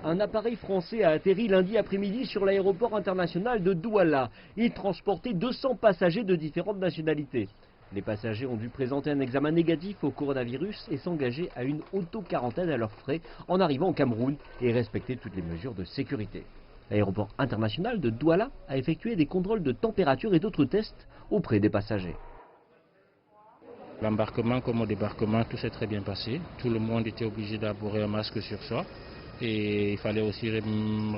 Un appareil français a atterri lundi après-midi sur l'aéroport international de Douala. Il transportait 200 passagers de différentes nationalités. Les passagers ont dû présenter un examen négatif au coronavirus et s'engager à une auto-quarantaine à leurs frais en arrivant au Cameroun et respecter toutes les mesures de sécurité. L'aéroport international de Douala a effectué des contrôles de température et d'autres tests auprès des passagers. L'embarquement comme au débarquement, tout s'est très bien passé. Tout le monde était obligé d'avoir un masque sur soi. Et il fallait aussi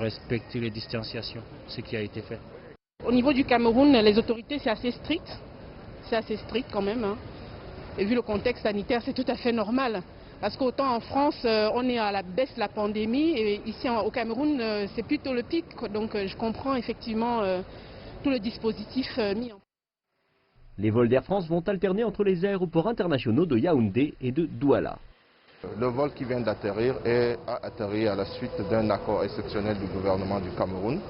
respecter les distanciations, ce qui a été fait. Au niveau du Cameroun, les autorités, c'est assez strict. C'est assez strict quand même. Et vu le contexte sanitaire, c'est tout à fait normal. Parce qu'autant en France, on est à la baisse de la pandémie, et ici au Cameroun, c'est plutôt le pic. Donc je comprends effectivement tout le dispositif mis en place. Les vols d'Air France vont alterner entre les aéroports internationaux de Yaoundé et de Douala. Le vol qui vient d'atterrir a atterri à la suite d'un accord exceptionnel du gouvernement du Cameroun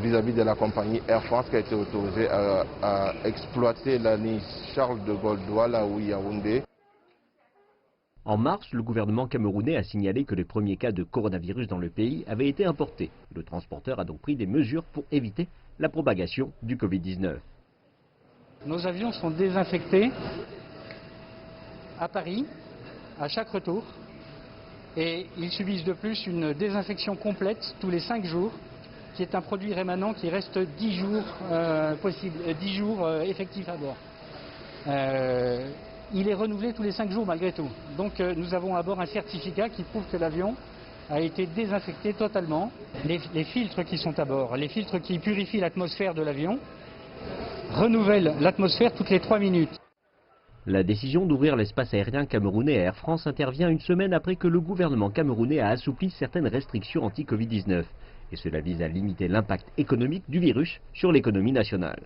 vis-à-vis de la compagnie Air France qui a été autorisée à exploiter la ligne Charles de Gaulle Douala ou Yaoundé. En mars, le gouvernement camerounais a signalé que les premiers cas de coronavirus dans le pays avaient été importés. Le transporteur a donc pris des mesures pour éviter la propagation du Covid-19. Nos avions sont désinfectés à Paris à chaque retour et ils subissent de plus une désinfection complète tous les 5 jours qui est un produit rémanent qui reste 10 jours effectif à bord. Il est renouvelé tous les 5 jours malgré tout. Donc nous avons à bord un certificat qui prouve que l'avion a été désinfecté totalement. Les filtres qui sont à bord, les filtres qui purifient l'atmosphère de l'avion, renouvellent l'atmosphère toutes les 3 minutes. La décision d'ouvrir l'espace aérien camerounais à Air France intervient une semaine après que le gouvernement camerounais a assoupli certaines restrictions anti-Covid-19. Et cela vise à limiter l'impact économique du virus sur l'économie nationale.